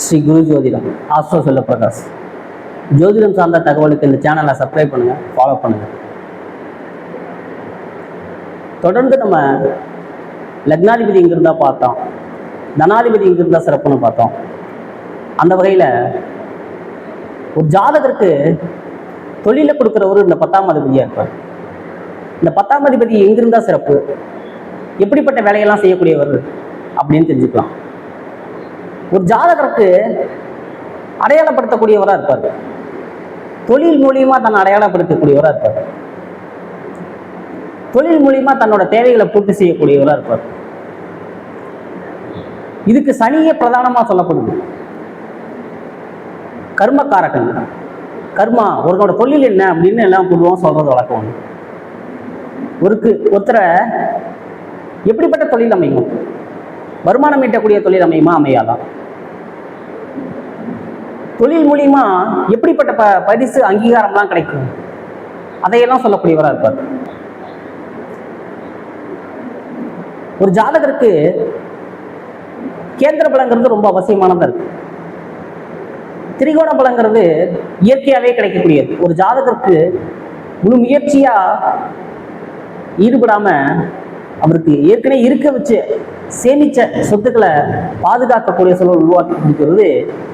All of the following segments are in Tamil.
ஸ்ரீ குரு ஜோதிடம் ஆஸ்ட்ரோ செல்ல பிரகாஷ். ஜோதிடம் சார்ந்த தகவலுக்கு இந்த சேனலை சப்ஸ்கிரைப் பண்ணுங்க, ஃபாலோ பண்ணுங்க. தொடர்ந்து நம்ம லக்னாதிபதி இங்க இருந்தா பார்த்தோம், தனாதிபதி இங்க இருந்தா சிறப்புன்னு பார்த்தோம். அந்த வகையில ஒரு ஜாதகருக்கு தொழில கொடுக்கிறவரு இந்த 10ஆம் அதிபதியா இருப்பார். இந்த 10ஆம் அதிபதி எங்கிருந்தா சிறப்பு, எப்படிப்பட்ட வேலையெல்லாம் செய்யக்கூடியவர் அப்படின்னு தெரிஞ்சுக்கலாம். ஒரு ஜாதகருக்கு அடையாளப்படுத்தக்கூடியவராக இருப்பார். தொழில் மூலியமா தன்னை அடையாளப்படுத்தக்கூடியவராக இருப்பார். தொழில் மூலியமா தன்னோட தேவைகளை பூர்த்தி செய்யக்கூடியவராக இருப்பார். இதுக்கு சனியே பிரதானமா சொல்லப்படுது. கர்மக்காரகன், கர்மா, ஒருத்தோட தொழில் என்ன அப்படின்னு எல்லாம் பொதுவாக சொல்றது வழக்கம். ஒருத்தரை எப்படிப்பட்ட தொழில் அமையும், வருமானம் ஈட்டக்கூடிய தொழில் அமையுமா, அமையாதா, தொழில் மூலியமா எப்படிப்பட்ட பரிசு அங்கீகாரம்லாம் கிடைக்கும், அதையெல்லாம் சொல்லக்கூடியவராக இருப்பார். ஒரு ஜாதகருக்கு கேந்திர பலங்கிறது ரொம்ப அவசியமானதா இருக்கு. திரிகோண பலங்கிறது இயற்கையாவே கிடைக்கக்கூடியது. ஒரு ஜாதகருக்கு முழு முயற்சியா ஈடுபடாம அவருக்கு ஏற்கனவே இருக்க வச்சு சேமிச்ச சொத்துக்களை பாதுகாக்கக்கூடிய சூழல் உருவாக்கி கொடுக்கிறது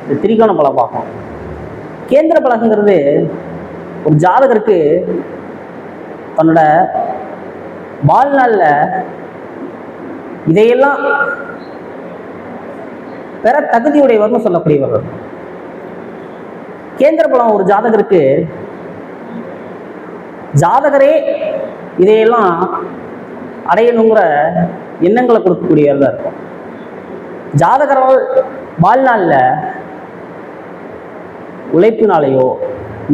இந்த திரிகோண பலமாகும். கேந்திர பலங்கிறது ஒரு ஜாதகருக்கு தன்னோட வாழ்நாளில் இதையெல்லாம் பெற தகுதியுடையவர்னு சொல்லக்கூடியவர். கேந்திர பலம் ஒரு ஜாதகருக்கு ஜாதகரே இதையெல்லாம் அடையணுங்கிற எண்ணங்களை கொடுக்கக்கூடியதாக இருக்கும். ஜாதகரால் வாழ்நாளில் உழைப்பினாலேயோ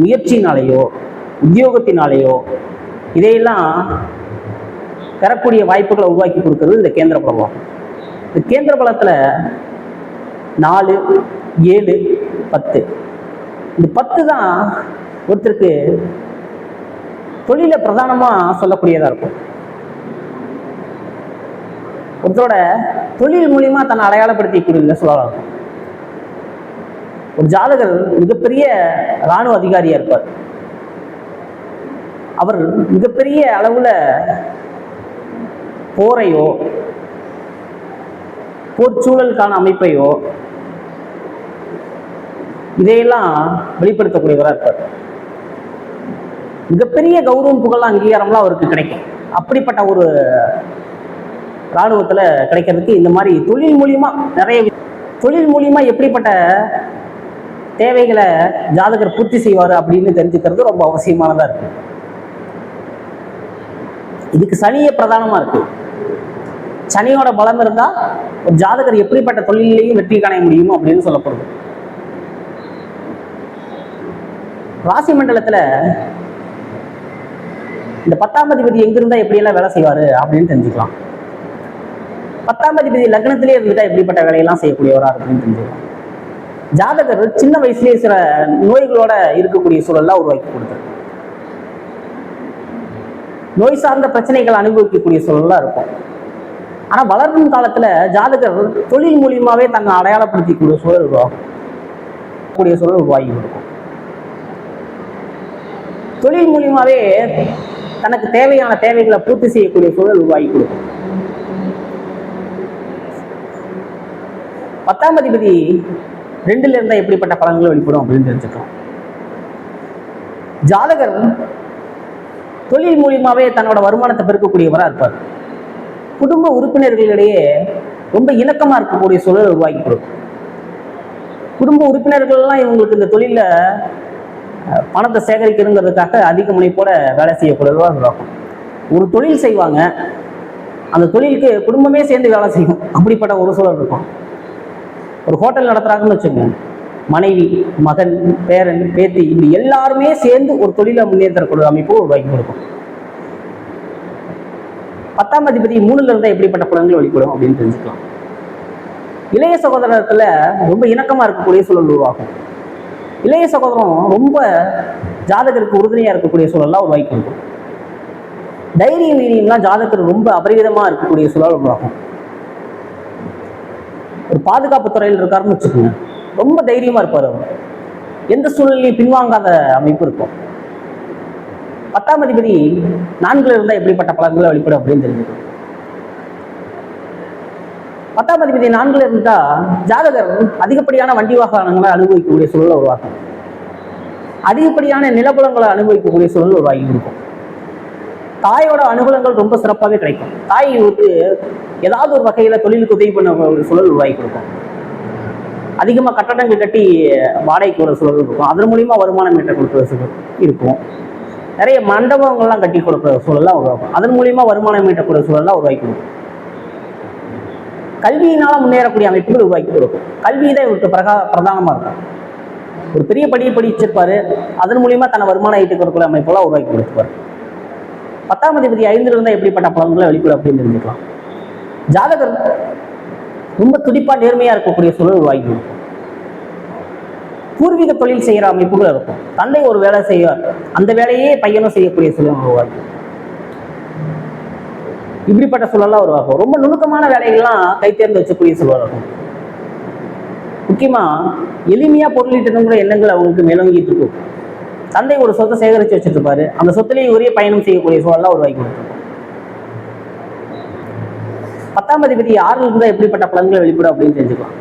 முயற்சினாலேயோ உத்தியோகத்தினாலேயோ இதையெல்லாம் பெறக்கூடிய வாய்ப்புகளை உருவாக்கி கொடுக்கிறது இந்த கேந்திர பலம். இந்த கேந்திர பலத்தில் 4, 7, 10, இந்த 10 தான் ஒருத்தருக்கு தொழிலை பிரதானமாக சொல்லக்கூடியதாக இருக்கும். ஒருத்தரோட தொழில் மூலியமா தன்னை அடையாளப்படுத்திக்கூடிய சொல்லலாம். ஒரு ஜாதகர் மிகப்பெரிய இராணுவ அதிகாரியா இருப்பார். அவர் மிகப்பெரிய அளவுல போரையோ போர் சூழலுக்கான அமைப்பையோ இதையெல்லாம் வெளிப்படுத்தக்கூடியவராக இருப்பார். மிகப்பெரிய கௌரவம் புகழ் அங்கீகாரம்லாம் அவருக்கு கிடைக்கும். அப்படிப்பட்ட ஒரு இராணுவத்தில் கிடைக்கிறதுக்கு இந்த மாதிரி தொழில் மூலியமா தொழில் மூலியமா எப்படிப்பட்ட தேவைகளை ஜாதகர் பூர்த்தி செய்வார் அப்படின்னு தெரிஞ்சுக்கிறது ரொம்ப அவசியமானதா இருக்கு. இதுக்கு சனியே பிரதானமா இருக்கு. சனியோட பலம் இருந்தா ஒரு ஜாதகர் எப்படிப்பட்ட தொழிலையும் வெற்றி காண முடியுமோ அப்படின்னு சொல்லப்படுது. ராசி மண்டலத்துல இந்த 10ஆம் அதிபதி எங்கிருந்தா எப்படியெல்லாம் வேலை செய்வாரு அப்படின்னு தெரிஞ்சுக்கலாம். 10ஆம் அதிபதி லக்னத்திலே இருந்துட்டா எப்படிப்பட்ட வேலையெல்லாம் செய்யக்கூடியவரா அப்படின்னு தெரிஞ்சுக்கலாம். ஜாதகர் சின்ன வயசுலேயே சில நோய்களோட இருக்கக்கூடிய சூழல்லாம் உருவாக்கி கொடுத்தாரு. நோய் சார்ந்த பிரச்சனைகள் அனுபவிக்கக்கூடிய சூழல்லாம் இருக்கும். ஆனா வளரும் காலத்துல ஜாதகர் தொழில் மூலியமாவே தன்னை அடையாளப்படுத்திக்கூடிய சூழல் உருவாகக்கூடிய சூழல் உருவாகி இருக்கும். தொழில் மூலியமாவே தனக்கு தேவையான தேவைகளை பூர்த்தி செய்யக்கூடிய சூழல் உருவாகி கொடுக்கும். 10ஆம் அதிபதி 2ல இருந்தா எப்படிப்பட்ட பலன்களை வெளிப்படும் அப்படின்னு தெரிஞ்சுக்கலாம். ஜாதகர் தொழில் மூலியமாவே தன்னோட வருமானத்தை பெருக்கக்கூடியவராக இருப்பார். குடும்ப உறுப்பினர்களிடையே ரொம்ப இணக்கமா இருக்கக்கூடிய சூழல் உருவாக்கி கொடுக்கும். குடும்ப உறுப்பினர்கள்லாம் இவங்களுக்கு இந்த தொழில பணத்தை சேகரிக்கணுங்கிறதுக்காக அதிக முனைப்போட வேலை செய்யக்கூடியவராக உருவாக்கும். ஒரு தொழில் செய்வாங்க, அந்த தொழிலுக்கு குடும்பமே சேர்ந்து வேலை செய்யும். அப்படிப்பட்ட ஒரு சூழல் இருக்கும். ஒரு ஹோட்டல் நடத்துறாங்கன்னு வச்சுக்கோங்க, மனைவி, மகன், பேரன், பேத்தி, இப்படி எல்லாருமே சேர்ந்து ஒரு தொழிலை முன்னேற்றக்கூடிய அமைப்பு உருவாக்கி கொடுக்கும். 10ஆம் அதிபதி 3ல இருந்தா எப்படிப்பட்ட பலன்கள் வெளிப்படும் அப்படின்னு தெரிஞ்சுக்கலாம். இளைய சகோதரத்துல ரொம்ப இணக்கமா இருக்கக்கூடிய சூழல் உருவாகும். இளைய சகோதரம் ரொம்ப ஜாதகருக்கு உறுதுணையா இருக்கக்கூடிய சூழல்லாம் உருவாக்கி கொடுக்கும். தைரியம் வீரியம்லாம் ஜாதகர் ரொம்ப அபரிவிதமா இருக்கக்கூடிய சூழல் உருவாகும். ஒரு பாதுகாப்பு துறையில் இருக்காருன்னு வச்சுக்கோங்க, ரொம்ப தைரியமா இருப்பார். அவர் எந்த சூழ்நிலையும் பின்வாங்காத அமைப்பு இருக்கும். 10ஆம் அதிபதி 4ல் இருந்தா எப்படிப்பட்ட பலன்களை வெளிப்படும் அப்படின்னு தெரிஞ்சுக்கணும். 10ஆம் அதிபதி 4ல் இருந்தா ஜாதகர் அதிகப்படியான வண்டி வாகனங்களை அனுபவிக்கக்கூடிய சூழலை உருவாக்கும். அதிகப்படியான நிலபுலங்களை அனுபவிக்கக்கூடிய சூழல் உருவாகி இருக்கும். தாயோட அனுகூலங்கள் ரொம்ப சிறப்பாகவே கிடைக்கும். தாய்க்கு ஏதாவது ஒரு வகையில தொழிலுக்கு உதவி பண்ண ஒரு சூழல் உருவாகி கொடுக்கும். அதிகமாக கட்டடங்கள் கட்டி வாடகைக்கு ஒரு சூழல் இருக்கும். அதன் மூலியமா வருமானம் ஈட்ட கொடுக்குற சூழல் இருக்கும். நிறைய மண்டபங்கள்லாம் கட்டி கொடுக்குற சூழல்லாம் உருவாக்கும். அதன் மூலியமா வருமானம் ஈட்டக்கூடிய சூழல்லாம் உருவாக்கி கொடுக்கும். கல்வியினால முன்னேறக்கூடிய அமைப்புகள் உருவாக்கி கொடுக்கும். கல்வி தான் இவருக்கு பிரதானமா இருக்கும். ஒரு பெரிய படியை படிச்சிருப்பாரு, அதன் மூலியமா தன்னை வருமானம் ஈட்டு கொடுக்குற அமைப்பெல்லாம் உருவாக்கி கொடுத்துப்பாரு. 10ஆம் அதிபதி 5ல் இருந்தா எப்படிப்பட்ட பலன்களை வெளிப்படும் அப்படின்னு தெரிஞ்சுக்கலாம். ஜாதகர் ரொம்ப துடிப்பா நேர்மையா இருக்கக்கூடிய சூழல் உருவாக்கி கொடுக்கும். பூர்வீக தொழில் செய்யற அமைப்புகள் இருக்கும். தந்தை ஒரு வேலை செய்வார், அந்த வேலையே பையனும் செய்யக்கூடிய சூழல் உருவாக்கும். இப்படிப்பட்ட சூழல்லாம் உருவாக்கும். ரொம்ப நுணுக்கமான வேலைகள்லாம் கை தேர்ந்து வச்சக்கூடிய சூழல் இருக்கும். முக்கியமா எளிமையா பொருளீட்டணுங்கிற எண்ணங்கள் அவங்களுக்கு மேலோங்கிட்டு இருக்கும். தந்தை ஒரு சொத்தை சேகரித்து வச்சுட்டு இருப்பாரு, அந்த சொத்திலேயே உரிய பயணம் செய்யக்கூடிய சூழல்லாம் உருவாக்கி கொடுத்துருக்கும். 10ஆம் அதிபதி 6ல் இருந்தா எப்படிப்பட்ட பலன்களை வெளிப்படும் அப்படின்னு தெரிஞ்சுக்கலாம்.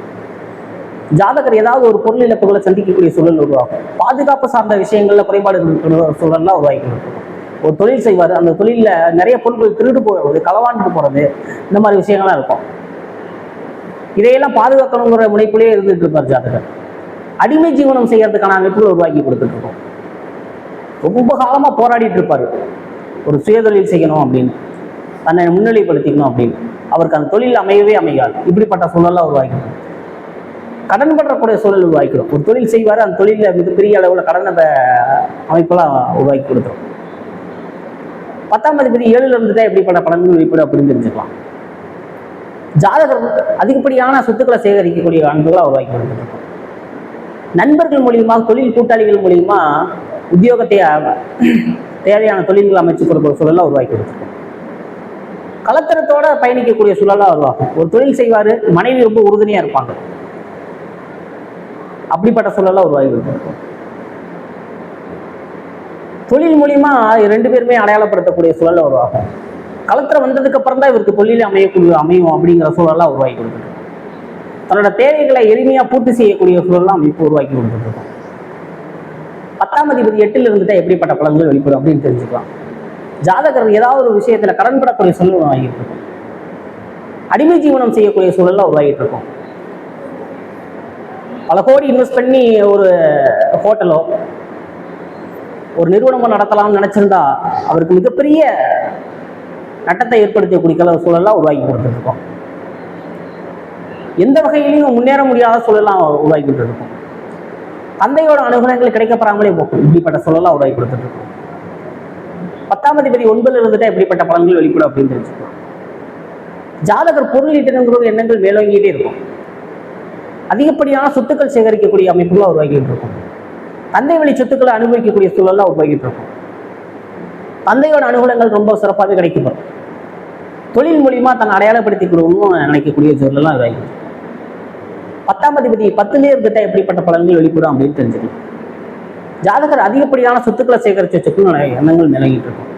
ஜாதகர் ஏதாவது ஒரு பொருள் இழப்புகளை சந்திக்கக்கூடிய சூழல் உருவாகும். பாதுகாப்பு சார்ந்த விஷயங்கள்ல குறைபாடு சூழல்லாம் உருவாக்கி கொடுத்துருக்கும். ஒரு தொழில் செய்வார், அந்த தொழில நிறைய பொருட்கள் திருடு போகிறது, களவாண்டு போறது, இந்த மாதிரி விஷயங்கள்லாம் இருக்கும். இதையெல்லாம் பாதுகாக்கணுங்கிற முனைப்புலேயே இருந்துட்டு இருப்பார் ஜாதகர். அடிமை ஜீவனம் செய்யறதுக்கான அமைப்புகள் உருவாக்கி கொடுத்துட்டு இருக்கோம். ரொம்ப காலமா போராடிட்டு இருப்பாரு, ஒரு சுயதொழில் செய்யணும் அப்படின்னு, தன்னை முன்னிலைப்படுத்திக்கணும் அப்படின்னு. அவருக்கு அந்த தொழில் அமையவே அமையாது. இப்படிப்பட்ட சூழல்லாம் உருவாக்கணும். கடன் பற்றக்கூடிய சூழல் உருவாக்கிடும். ஒரு தொழில் செய்வாரு, அந்த தொழில மிகப்பெரிய அளவுல கடனை அமைப்பெல்லாம் உருவாக்கி கொடுத்துரும். 10ஆம் அதிபதி 7ல் இருந்துட்டா எப்படிப்பட்ட பலன்கள் வெளிப்படும் அப்படின்னு தெரிஞ்சுக்கலாம். ஜாதகர் அதிகப்படியான சொத்துக்களை சேகரிக்கக்கூடிய அன்புகளை உருவாக்கி கொடுத்துருக்கோம். நண்பர்கள் மூலியமா, தொழில் கூட்டாளிகள் மூலியமா உத்தியோகத்தை தேவையான தொழில்கள் அமைச்சு கொடுக்கிற சூழலாம் உருவாக்கி கொடுத்துருக்கோம். கலத்தரத்தோட பயணிக்கக்கூடிய சூழலாம் உருவாகும். ஒரு தொழில் செய்வாரு, மனைவி ரொம்ப உறுதுணையா இருப்பாங்க. அப்படிப்பட்ட சூழலாம் உருவாக்கி கொடுத்துருக்கோம். தொழில் மூலியமா 2 பேருமே அடையாளப்படுத்தக்கூடிய சூழல உருவாகும். களத்துல வந்ததுக்கு அப்புறம் தான் இவருக்கு தொழில் அமையும் அப்படிங்கிற சூழலாம் உருவாக்கி கொடுத்துருக்கோம். தன்னோட தேவைகளை எளிமையா பூர்த்தி செய்யக்கூடிய சூழலாம் அமைப்பு உருவாக்கி கொடுத்துருக்கோம். 10ஆம் அதிபதி 8ல் இருந்துட்டா எப்படிப்பட்ட பலன்கள் வெளிப்படும் அப்படின்னு தெரிஞ்சுக்கலாம். ஜாதகர் ஏதாவது ஒரு விஷயத்துல கடன் படக்கூடிய சூழல் உருவாகிட்டு இருக்கும். அடிமை ஜீவனம் செய்யக்கூடிய சூழல்லாம் உருவாகிட்டு இருக்கும். பல கோடி இன்வெஸ்ட் பண்ணி ஒரு ஹோட்டலோ ஒரு நிறுவனமோ நடத்தலாம்னு நினைச்சிருந்தா அவருக்கு மிகப்பெரிய நட்டத்தை ஏற்படுத்தக்கூடிய சூழல்லாம் உருவாக்கி கொடுத்துருக்கோம். எந்த வகையிலையும் முன்னேற முடியாத சூழலாம் உருவாக்கி இருக்கும். தந்தையோட அனுகூலங்கள் கிடைக்கப்படாமலே போகும். இப்படிப்பட்ட சூழலாம் உருவாக்கி கொடுத்துட்டு இருக்கும். 10ஆம் அதிபதி 9ல் இருந்துட்டா எப்படிப்பட்ட பலன்கள் வெளிப்படும் அப்படின்னு தெரிஞ்சுக்கலாம். ஜாதகர் பொருள் ஈட்டணுங்கிற எண்ணங்கள் மேலோங்கிட்டே இருக்கும். அதிகப்படியான சொத்துக்கள் சேகரிக்கக்கூடிய அமைப்புகளாக உருவாக்கிட்டு இருக்கும். தந்தை வழி சொத்துக்களை அனுபவிக்கக்கூடிய சூழல்லாம் உருவாக்கிட்டு இருக்கும். தந்தையோட அனுகூலங்கள் ரொம்ப சிறப்பாக கிடைக்கப்படும். தொழில் மூலியமா தன்னை அடையாளப்படுத்திக் கொடுக்கணும்னு நினைக்கக்கூடிய சூழலாம் உருவாக்கி. 10ஆம் அதிபதி 10லே இருந்துட்டா எப்படிப்பட்ட பலன்கள் வெளிப்படும் அப்படின்னு தெரிஞ்சுக்கலாம். ஜாதகர் அதிகப்படியான சொத்துக்களை சேகரித்து வச்சுக்கணும் எண்ணங்கள் நிலங்கிட்டு இருக்கும்.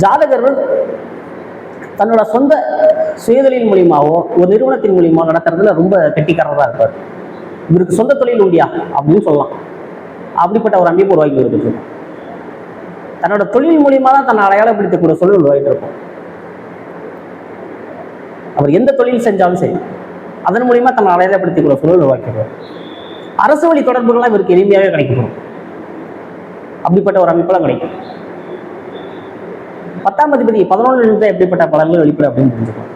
ஜாதகர் தன்னோட சொந்த சுயதொழில் மூலியமாவோ ஒரு நிறுவனத்தின் மூலியமாக நடத்துறதுல ரொம்ப கெட்டிக்காரராக இருப்பார். இவருக்கு சொந்த தொழில் உண்டியா அப்படின்னு சொல்லலாம். அப்படிப்பட்ட ஒரு அமைப்பு உருவாக்கி கொடுத்துட்டு தன்னோட தொழில் மூலியமா தான் தன்னை அடையாளப்படுத்தக்கூடிய சூழல் உருவாகிட்டு இருக்கும். அவர் எந்த தொழில் செஞ்சாலும் சரி, அதன் மூலியமா தன்னை அடையாளப்படுத்திக்கூடிய சூழல் உருவாக்கிடுவார். அரசு வழி தொடர்புகள்லாம் இவருக்கு எளிமையாகவே கிடைக்கும். அப்படிப்பட்ட ஒரு அமைப்பெல்லாம் கிடைக்கும். 10ஆம் அதிபதி 11ல் இருந்தால் எப்படிப்பட்ட பலன்கள் வெளிப்படும் அப்படின்னு தெரிஞ்சுக்கணும்.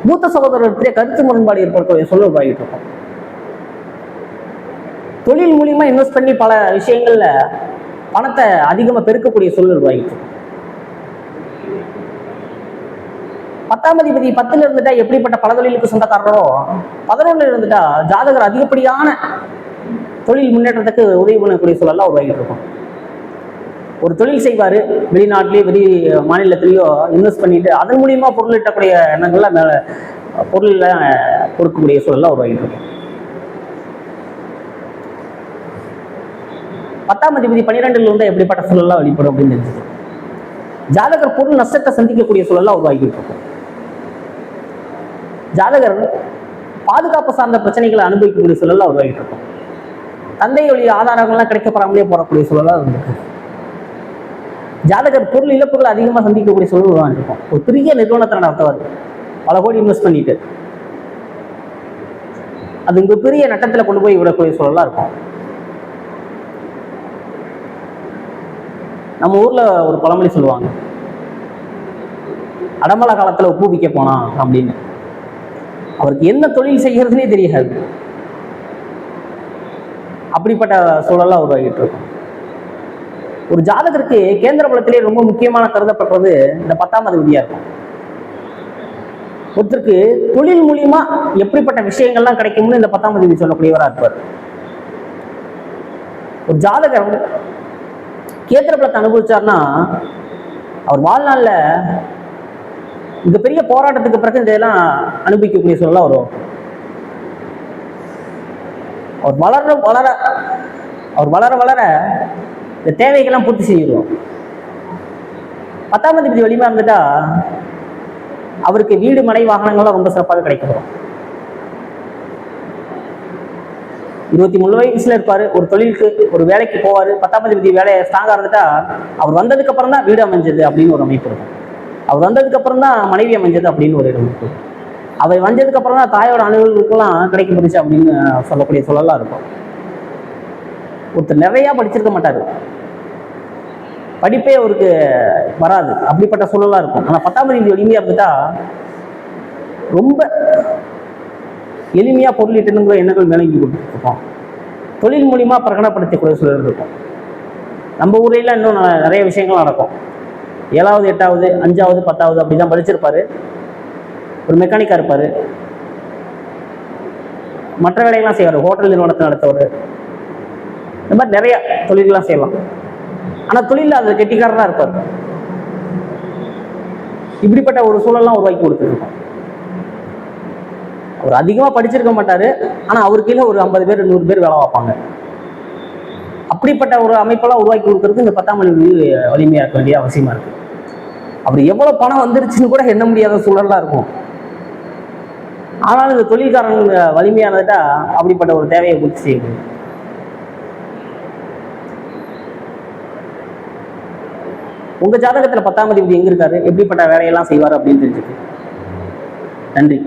மூத்த சகோதரத்திலே கருத்து முரண்பாடு ஏற்படக்கூடிய சூழல் உருவாகிட்டு இருக்கும். தொழில் மூலியமா இன்வெஸ்ட் பண்ணி பல விஷயங்கள்ல பணத்தை அதிகமா பெருக்கக்கூடிய சூழல் உருவாகிட்டு இருக்கும். 10ஆம் அதிபதி 10ல் இருந்துட்டா எப்படிப்பட்ட பல தொழிலுக்கு சொந்தக்காரரோ 11ல் இருந்துட்டா ஜாதகர் அதிகப்படியான தொழில் முன்னேற்றத்துக்கு உதவி பண்ணக்கூடிய சூழல்லாம் உருவாகிட்டு இருக்கும். ஒரு தொழில் செய்வாரு, வெளிநாட்டிலேயோ வெளி மாநிலத்திலேயோ இன்வெஸ்ட் பண்ணிட்டு அதன் மூலியமா பொருள் ஈட்டக்கூடிய எண்ணங்கள்லாம் பொருள் கொடுக்கக்கூடிய சூழல்லாம் உருவாகிட்டு இருக்கும். 10ஆம் அதிபதி 12ல் இருந்தா எப்படிப்பட்ட சூழல்லாம் வெளிப்படும் அப்படின்னு தெரிஞ்சுக்கணும். ஜாதகர் பொருள் நஷ்டத்தை சந்திக்கக்கூடிய சூழல்லாம் உருவாக்கிட்டு இருக்கும். ஜாதகர் பாதுகாப்பு சார்ந்த பிரச்சனைகளை அனுபவிக்கக்கூடிய சூழல்லாம் உருவாகிட்டு இருக்கும். தந்தை வழி ஆதாரங்கள்லாம் கிடைக்கப்படாமலே போடக்கூடிய சூழலாம் இருந்திருக்கு. ஜாதகர் பொருள் இழப்புகளை அதிகமாக சந்திக்கக்கூடிய சூழல் உருவாகிருக்கும். ஒரு பெரிய நிறுவனத்தை நடத்துவார், பல கோடி இன்வெஸ்ட் பண்ணிட்டு அது இங்க பெரிய நட்டத்தில் கொண்டு போய் விடக்கூடிய சூழலாம் இருக்கும். நம்ம ஊர்ல ஒரு பழமொழி சொல்லுவாங்க, அடமலை காலத்துல உப்பு விற்க போனான் அப்படின்னு. அவருக்கு என்ன தொழில் செய்யறதுனே தெரியாது. அப்படிப்பட்ட சூழலாம் உருவாகிட்டு இருக்கும். ஒரு ஜாதகருக்கு கேந்திர பலத்திலே ரொம்ப முக்கியமான கருதப்படுறது இந்த 10ஆம் அதிபதியா இருக்கும். ஒருத்தருக்கு தொழில் மூலியமா எப்படிப்பட்ட விஷயங்கள்லாம் கிடைக்கும்னு இந்த 10ஆம் அதிபதி சொல்லக்கூடியவரா இருப்பார். ஒரு ஜாதகர் கேந்திர பலத்தை அனுபவிச்சார்னா அவர் வாழ்நாள்ல இந்த பெரிய போராட்டத்துக்கு பிறகு இதெல்லாம் அனுபவிக்கக்கூடிய சூழலாம் வரும். அவர் வளர வளர இந்த தேவைகள்லாம் பூர்த்தி செய்யும். 10ஆம் அதிபதி வலிமையா இருந்துட்டா அவருக்கு வீடு மனை வாகனங்கள்லாம் ரொம்ப சிறப்பாக கிடைக்கப்படும். 23 வயசுல இருப்பாரு, ஒரு தொழிலுக்கு ஒரு வேலைக்கு போவாரு. 10ஆம் அதிபதி வேலையை ஸ்ட்ராங்கா இருந்துட்டா அவர் வந்ததுக்கு அப்புறம் தான் வீடு அமைஞ்சது அப்படின்னு ஒரு அமைப்பு இருக்கும். அவர் வந்ததுக்கு அப்புறம் தான் மனைவி அமைஞ்சது அப்படின்னு ஒரு அமைப்பு. அவர் வந்ததுக்கு அப்புறம் தான் தாயோட அலுவலர்களுக்கெல்லாம் கிடைக்கப்பட்டுச்சு அப்படின்னு சொல்லக்கூடிய சூழலாம் இருக்கும். ஒருத்தர் நிறைய படிச்சிருக்க மாட்டாரு, படிப்பே அவருக்கு வராது, அப்படிப்பட்ட சூழலா இருக்கும். ஆனா 10ஆம் அதிபதி எளிமையா இருந்துட்டா ரொம்ப எளிமையா பொருளீட்டணுங்கிற எண்ணங்கள் மேலங்கி கொடுத்துருக்கோம். தொழில் மூலியமா பிரகடனப்படுத்தக்கூடிய சூழல் இருக்கும். நம்ம ஊர்ல இன்னும் நிறைய விஷயங்கள் நடக்கும். 7வது 8வது 5வது 10வது அப்படிதான் படிச்சிருப்பாரு, ஒரு மெக்கானிக்கா இருப்பாரு, மற்ற வேலைகள்லாம் செய்வார், ஹோட்டல் நிறுவனத்தை நடத்தவர், இந்த மாதிரி நிறைய தொழில்கள்லாம் செய்யலாம். ஆனா தொழில் அது கெட்டிக்காரனா இருப்பார். இப்படிப்பட்ட ஒரு சூழல்லாம் உருவாக்கி கொடுத்துருக்கோம். அவர் அதிகமா படிச்சிருக்க மாட்டாரு, ஆனா அவருக்கு கீழே ஒரு 50 பேர் 100 பேர் வேலை பார்ப்பாங்க. அப்படிப்பட்ட ஒரு அமைப்பெல்லாம் உருவாக்கி கொடுக்கறது இந்த 10ஆம் அதிபதி வலிமையா இருக்க வேண்டிய அவசியமா இருக்கு. அப்படி எவ்வளவு பணம் வந்துருச்சுன்னு கூட எண்ண முடியாத சூழல்லாம் இருக்கும். ஆனாலும் இந்த தொழில்காரன் வலிமையானதா அப்படிப்பட்ட ஒரு தேவையை பூர்த்தி செய்ய முடியும். உங்க ஜாதகத்துல 10ஆம் அதிபதி எங்க இருக்காரு, எப்படிப்பட்ட வேலையெல்லாம் செய்வார் அப்படின்னு தெரிஞ்சுக்கு. நன்றி.